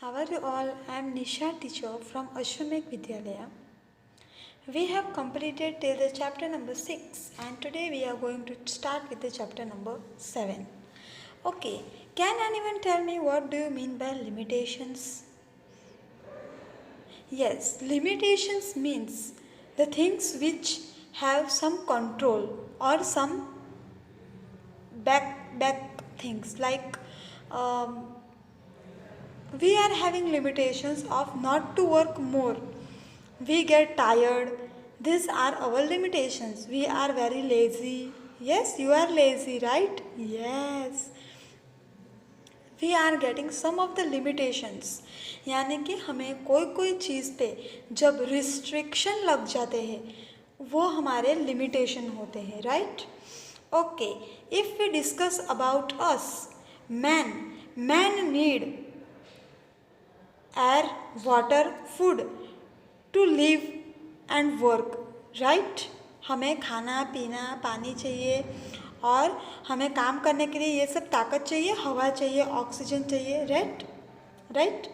How are you all? I am Nisha, teacher from Ashwamek Vidyalaya. We have completed till the chapter number 6 and today we are going to start with the chapter number 7. Okay, can anyone tell me what do you mean by limitations? Yes, limitations means the things which have some control or some back things like we are having limitations of not to work more. We get tired. These are our limitations. We are very lazy. Yes, you are lazy, right? Yes. We are getting some of the limitations, यानी कि हमें कोई कोई चीज़ पे जब restriction लग जाते हैं वो हमारे लिमिटेशन होते हैं, right? Okay, if we discuss about us, man need air, water, food to live and work, right? हमें खाना पीना पानी चाहिए और हमें काम करने के लिए ये सब ताकत चाहिए, हवा चाहिए, ऑक्सीजन चाहिए, right?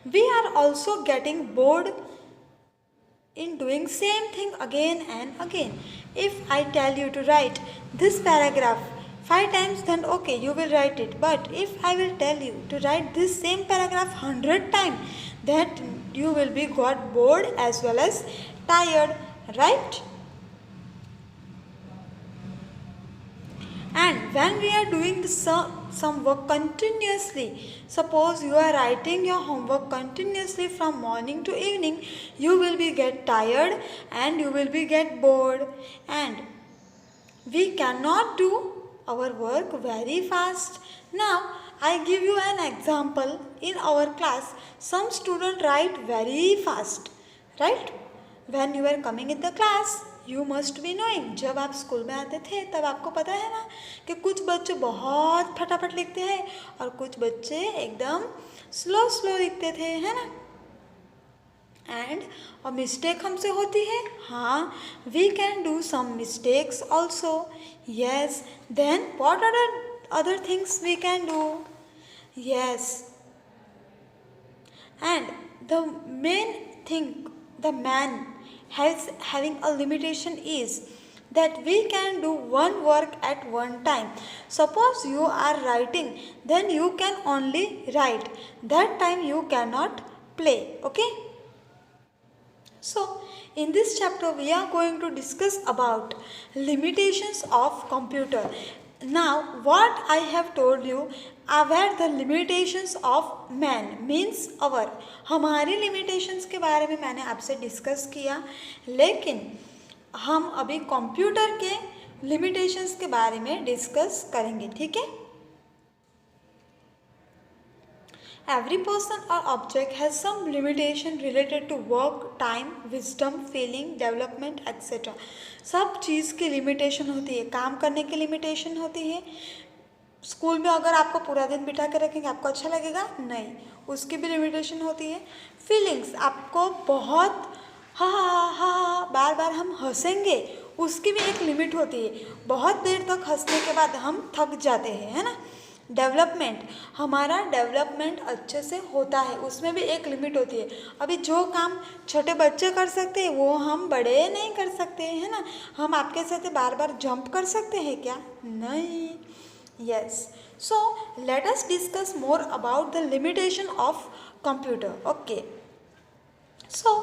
We are also getting bored in doing same thing again and again. If I tell you to write this paragraph 5 times, then okay, you will write it. But if I will tell you to write this same paragraph 100 times, that you will be got bored as well as tired, right? And when we are doing some work continuously, suppose you are writing your homework continuously from morning to evening, you will be get tired and you will be get bored, and we cannot do our work very fast. Now I give you an example. In our class, some student write very fast, right? When you are coming in the class, you must be knowing, जब आप school में आते थे तब आपको पता है ना कि कुछ बच्चे बहुत फटाफट लिखते हैं और कुछ बच्चे एकदम स्लो लिखते थे, है ना? एंड और मिस्टेक हमसे होती है, हाँ, we can do some mistakes also. Yes, then what are other things we can do? Yes, and the main thing the man having a limitation is that we can do one work at one time. Suppose you are writing, then you can only write. That time you cannot play, okay? So in this chapter we are going to discuss about limitations of computer. Now what I have told you were the limitations of man, means our, हमारी limitations के बारे में मैंने आपसे discuss किया, लेकिन हम अभी कंप्यूटर के limitations के बारे में डिस्कस करेंगे, ठीक है? Every person or object has some limitation related to work, time, wisdom, feeling, development, etc. सब चीज़ की लिमिटेशन होती है. काम करने की लिमिटेशन होती है. स्कूल में अगर आपको पूरा दिन बिठा के रखेंगे आपको अच्छा लगेगा? नहीं, उसकी भी लिमिटेशन होती है. फीलिंग्स, आपको बहुत हा बार बार हम हंसेंगे, उसकी भी एक लिमिट होती है. बहुत देर तक हंसने के बाद हम थक जाते हैं, है ना? डेवलपमेंट, हमारा डेवलपमेंट अच्छे से होता है, उसमें भी एक लिमिट होती है. अभी जो काम छोटे बच्चे कर सकते हैं वो हम बड़े नहीं कर सकते, है ना? हम आपके साथ बार बार जंप कर सकते हैं क्या? नहीं. Yes, so let us discuss more about the limitation of computer. Okay, so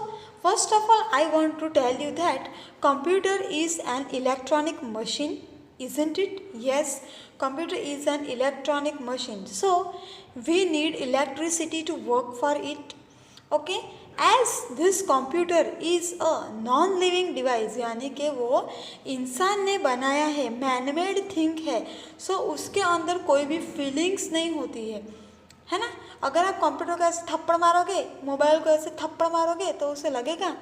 first of all I want to tell you that computer is an electronic machine, isn't it? Yes, computer is an electronic machine, so we need electricity to work for it. Okay, as this computer is a non-living device, यानी कि वो इंसान ने बनाया है, man made thing है, सो उसके अंदर कोई भी फीलिंग्स नहीं होती है ना? अगर आप कंप्यूटर को ऐसे थप्पड़ मारोगे, मोबाइल को ऐसे थप्पड़ मारोगे तो उसे लगेगा?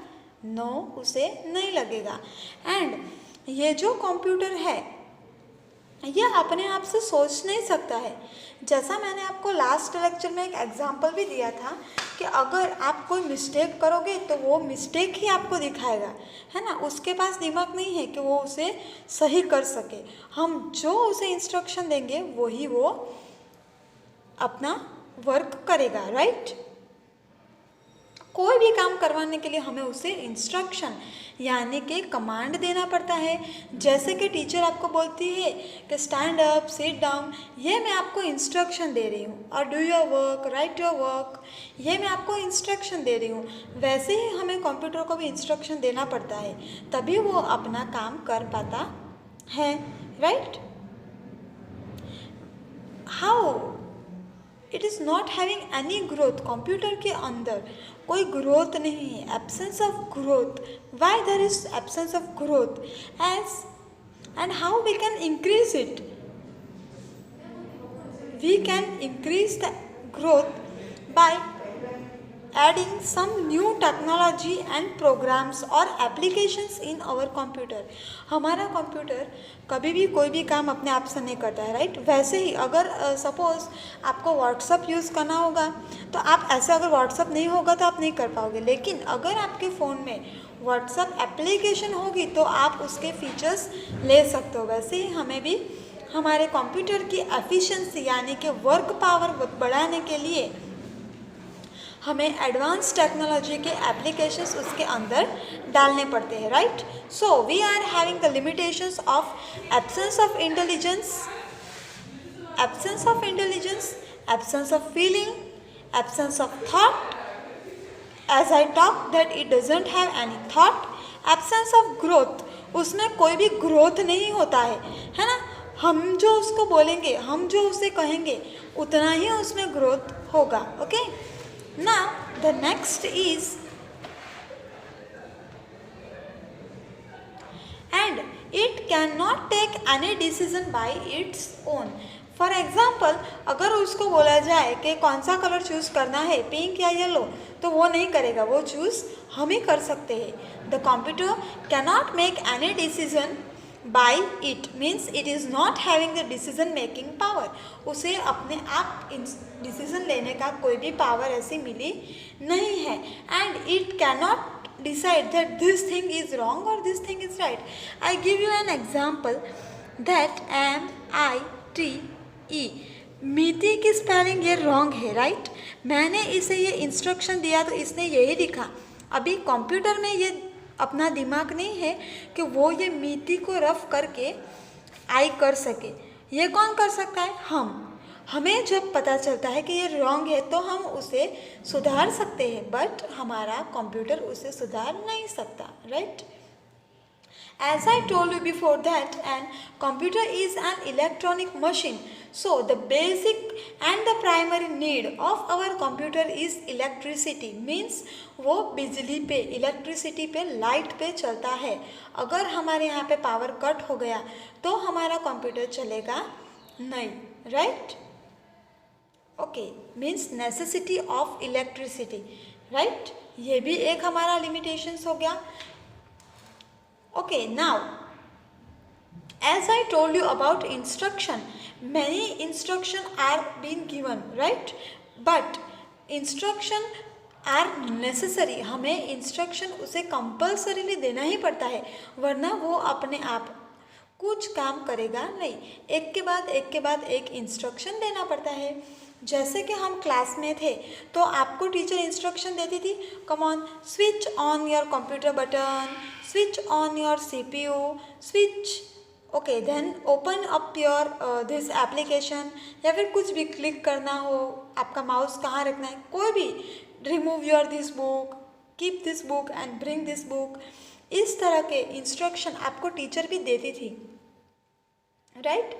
नो, उसे नहीं लगेगा. एंड ये जो कंप्यूटर है यह अपने आप से सोच नहीं सकता है. जैसा मैंने आपको लास्ट लेक्चर में एक एग्जांपल भी दिया था कि अगर आप कोई मिस्टेक करोगे तो वो मिस्टेक ही आपको दिखाएगा, है ना? उसके पास दिमाग नहीं है कि वो उसे सही कर सके. हम जो उसे इंस्ट्रक्शन देंगे वही वो अपना वर्क करेगा, राइट। कोई भी काम करवाने के लिए हमें उसे इंस्ट्रक्शन यानी कि कमांड देना पड़ता है। जैसे कि टीचर आपको बोलती है कि स्टैंड अप, सिट डाउन, ये मैं आपको इंस्ट्रक्शन दे रही हूँ, और do your work, right your work, ये मैं आपको इंस्ट्रक्शन दे रही हूँ। वैसे ही हमें कंप्यूटर को भी इंस्ट्रक्शन देना पड़ता है, तभी वो अपना काम कर पाता है, right. How it is not having any growth, computer के अंदर कोई ग्रोथ नहीं है, absence of growth. Why there is absence of growth? As and how we can increase it? We can increase the growth by adding some new technology and programs or applications in our computer। हमारा computer कभी भी कोई भी काम अपने आप से नहीं करता है, राइट। वैसे ही अगर सपोज़ आपको व्हाट्सअप यूज़ करना होगा तो आप ऐसे, अगर व्हाट्सअप नहीं होगा तो आप नहीं कर पाओगे, लेकिन अगर आपके फ़ोन में व्हाट्सअप एप्लीकेशन होगी तो आप उसके फीचर्स ले सकते हो। वैसे ही हमें भी हमारे कंप्यूटर की एफिशिएंसी यानी कि वर्क पावर बढ़ाने के लिए हमें एडवांस टेक्नोलॉजी के एप्लीकेशंस उसके अंदर डालने पड़ते हैं, right. So we are having the limitations of absence of intelligence, absence of intelligence, absence of feeling, absence of thought, as I talk that it doesn't have any thought, absence of growth, उसमें कोई भी growth नहीं होता है ना। हम जो उसको बोलेंगे, हम जो उसे कहेंगे, उतना ही उसमें ग्रोथ होगा, okay. Now the next is, and it cannot take any decision by its own। For example अगर उसको बोला जाए कि कौन सा कलर चूज़ करना है, पिंक या येलो, तो वो नहीं करेगा, वो चूज़ हम ही कर सकते हैं। The computer cannot make any decision by it, means it is not having the decision making power. उसे अपने आप डिसीजन लेने का कोई भी पावर ऐसी मिली नहीं है। And it cannot decide that this thing is wrong और this thing is right. I give you an example that MITE, Meetei की स्पेलिंग ये रॉन्ग है, राइट। मैंने इसे ये इंस्ट्रक्शन दिया तो इसने यही लिखा। अभी कंप्यूटर में ये अपना दिमाग नहीं है कि वो ये मीति को रफ करके आई कर सके। ये कौन कर सकता है? हमें जब पता चलता है कि ये रॉन्ग है तो हम उसे सुधार सकते हैं, बट हमारा कंप्यूटर उसे सुधार नहीं सकता, right. As I told you before that, an computer is an electronic machine. So the basic and the primary need of our computer is electricity. Means वो बिजली पे, इलेक्ट्रिसिटी पे, लाइट पे चलता है। अगर हमारे यहाँ पे पावर कट हो गया तो हमारा कंप्यूटर चलेगा नहीं, right. Okay, means necessity of electricity, right. ये भी एक हमारा लिमिटेशंस हो गया। Okay, now as I told you about instruction, many instruction are being given, right? But instruction are necessary। हमें instruction उसे compulsorily देना ही पड़ता है, वरना वो अपने आप कुछ काम करेगा नहीं। एक के बाद एक इंस्ट्रक्शन देना पड़ता है। जैसे कि हम क्लास में थे तो आपको टीचर इंस्ट्रक्शन देती थी, come on switch on your computer button, switch on your CPU, switch, okay, then open up your this application, या फिर कुछ भी क्लिक करना हो, आपका माउस कहाँ रखना है, कोई भी, remove your this book, keep this book and bring this book. इस तरह के इंस्ट्रक्शन आपको टीचर भी देती थी, राइट।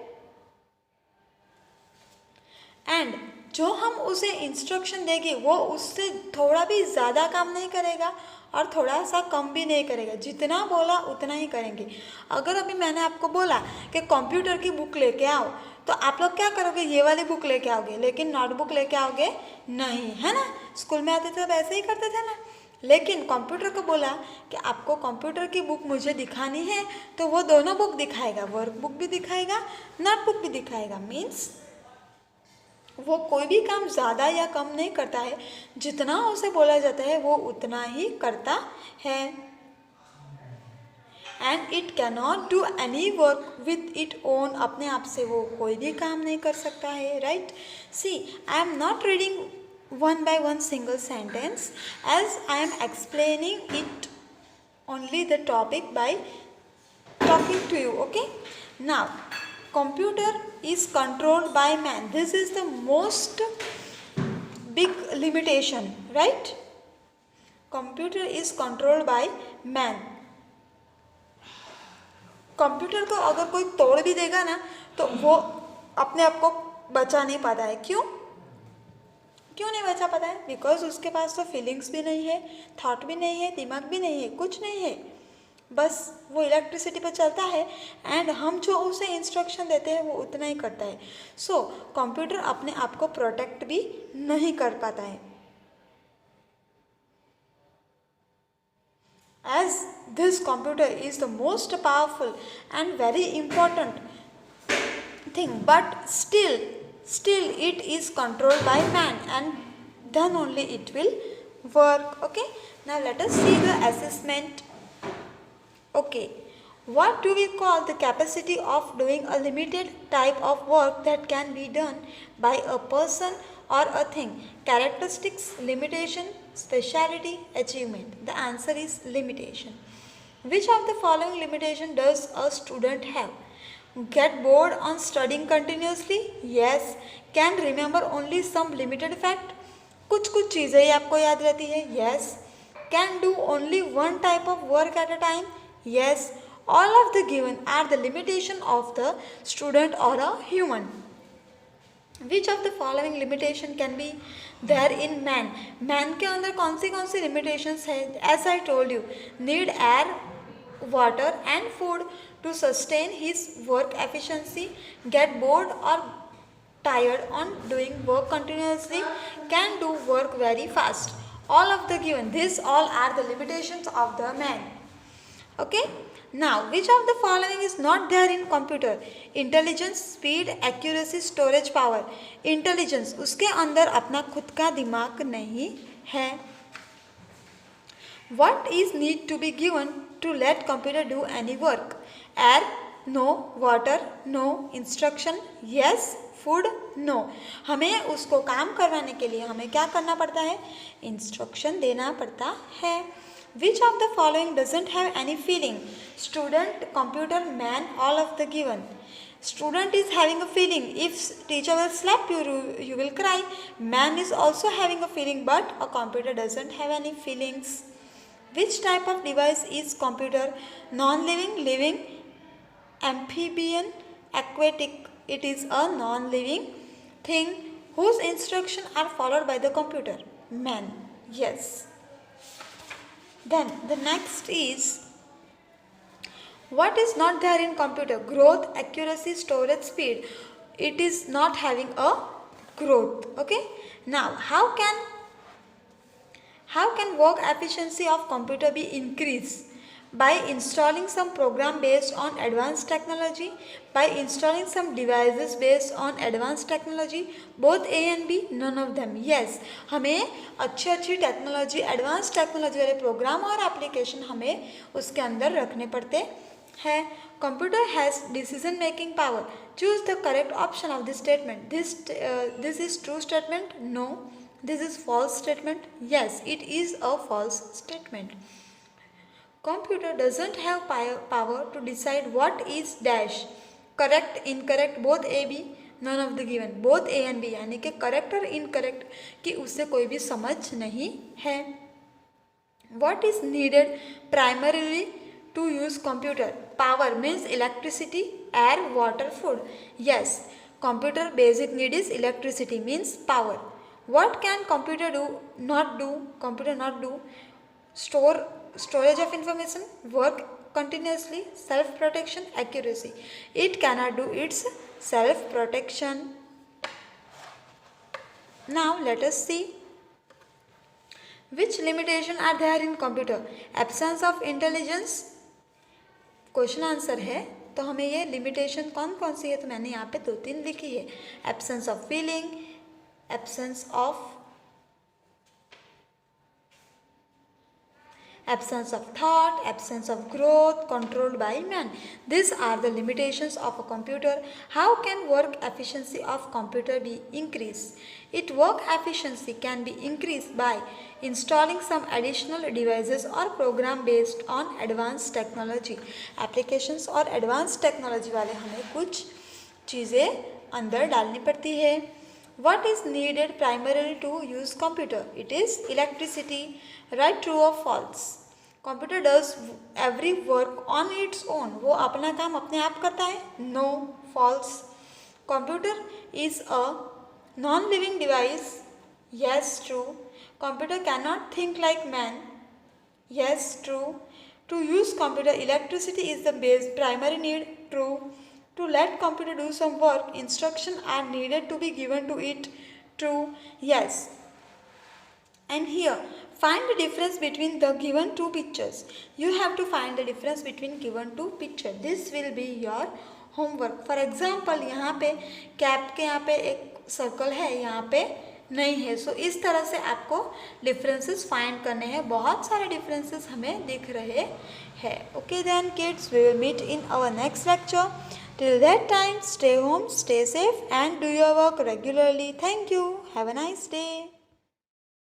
एंड जो हम उसे इंस्ट्रक्शन देंगे वो उससे थोड़ा भी ज़्यादा काम नहीं करेगा और थोड़ा सा कम भी नहीं करेगा, जितना बोला उतना ही करेंगे। अगर अभी मैंने आपको बोला कि कंप्यूटर की बुक लेके आओ, तो आप लोग क्या करोगे? ये वाली बुक लेके आओगे, लेकिन नोटबुक लेके आओगे नहीं, है ना। स्कूल में आते थे तो ऐसे ही करते थे ना। लेकिन कंप्यूटर को बोला कि आपको कंप्यूटर की बुक मुझे दिखानी है, तो वो दोनों बुक दिखाएगा, वर्क बुक भी दिखाएगा, नोटबुक भी दिखाएगा। मीन्स वो कोई भी काम ज़्यादा या कम नहीं करता है, जितना उसे बोला जाता है वो उतना ही करता है। And it cannot do any work with it own. अपने आप से वो कोई भी काम नहीं कर सकता है. Right. See, I am not reading one by one single sentence as I am explaining it only the topic by talking to you. Okay, now computer is controlled by man. This is the most big limitation, right? Computer is controlled by man. Computer को अगर कोई तोड़ भी देगा ना तो वो अपने आप को बचा नहीं पाता है. क्यों नहीं बचा पाता है? बिकॉज उसके पास तो फीलिंग्स भी नहीं है, थॉट भी नहीं है, दिमाग भी नहीं है, कुछ नहीं है. बस वो इलेक्ट्रिसिटी पर चलता है एंड हम जो उसे इंस्ट्रक्शन देते हैं वो उतना ही करता है. सो कंप्यूटर अपने आप को प्रोटेक्ट भी नहीं कर पाता है. As this computer is the most powerful and very important thing, but still it is controlled by man, and then only it will work. Okay, now let us see the assessment. Okay, what do we call the capacity of doing a limited type of work that can be done by a person or a thing? Characteristics, limitation, speciality, achievement. The answer is limitation. Which of the following limitation does a student have? Get bored on studying continuously? Yes. Can remember only some limited fact? कुछ चीज़ें ही आपको याद रहती है. Yes. Can do only one type of work at a time? Yes. All of the given are the limitation of the student or a human. Which of the following limitation can be there in man? Man के अंदर कौन सी limitations है? As I told you, need air, water and food to sustain his work efficiency. Get bored or tired on doing work continuously. Can do work very fast. All of the given. These all are the limitations of the man. Okay. Now, which of the following is not there in computer? Intelligence, speed, accuracy, storage power. Intelligence, उसके अंदर अपना खुद का दिमाग नहीं है. What is need to be given to let computer do any work? Air, no. Water, no. Instruction, yes. Food, no. हमें उसको काम करवाने के लिए हमें क्या करना पड़ता है? इंस्ट्रक्शन देना पड़ता है. Which of the following doesn't have any feeling? Student, computer, man, all of the given. Student is having a feeling. If teacher will slap you, you will cry. Man is also having a feeling, but a computer doesn't have any feelings. Which type of device is computer? Non-living, living, amphibian, aquatic. It is a non-living thing whose instructions are followed by the computer. Man. Yes. Then the next is, what is not there in computer? Growth, accuracy, storage, speed. It is not having a growth. Okay. Now how can work efficiency of computer be increased? By installing some program based on advanced technology, by installing some devices based on advanced technology. Both A and B, none of them. Yes, हमें अच्छी technology, advance technology वाले program और application हमें उसके अंदर रखने पड़ते हैं. Computer has decision making power. Choose the correct option of this statement. This is true statement. No. This is false statement. Yes, it is a false statement. Computer doesn't have power to decide what is dash. Correct, incorrect, both A, B, none of the given. Both A and B, यानी कि correct और incorrect कि उससे कोई भी समझ नहीं है. What is needed primarily to use computer? Power means electricity, air, water, food. Yes, computer basic need is electricity means power. What can computer do? Not do. Computer not do. Storage of information, work continuously, self-protection, accuracy. It cannot do its self-protection. Now let us see which limitation are there in computer. Absence of intelligence. Question answer है तो हमें ये limitation कौन कौन सी है, तो मैंने यहाँ पे 2-3 लिखी है. Absence of feeling, absence of absence of thought, absence of growth, controlled by man. These are the limitations of a computer. How can work efficiency of computer be increased? Its work efficiency can be increased by installing some additional devices or program based on advanced technology. Applications और advanced technology वाले हमें कुछ चीज़ें अंदर डालनी पड़ती है. What is needed primarily to use computer? It is electricity. Right, true or false? Computer does every work on its own. वो अपना काम अपने आप करता है? No, false. Computer is a non-living device. Yes, true. Computer cannot think like man. Yes, true. To use computer, electricity is the base primary need. True. To let computer do some work, instructions are needed to be given to it. True. Yes. And here, find the difference between the given two pictures. You have to find the difference between given two pictures. This will be your homework. For example, यहाँ पे cap के यहाँ पे एक circle है, यहाँ पे नहीं है. सो इस तरह से आपको डिफरेंसेस फाइंड करने हैं. बहुत सारे डिफरेंसेस हमें दिख रहे हैं. Okay then kids, we will meet in our next lecture. Till that time, stay home, stay safe and do your work regularly. Thank you. Have a nice day.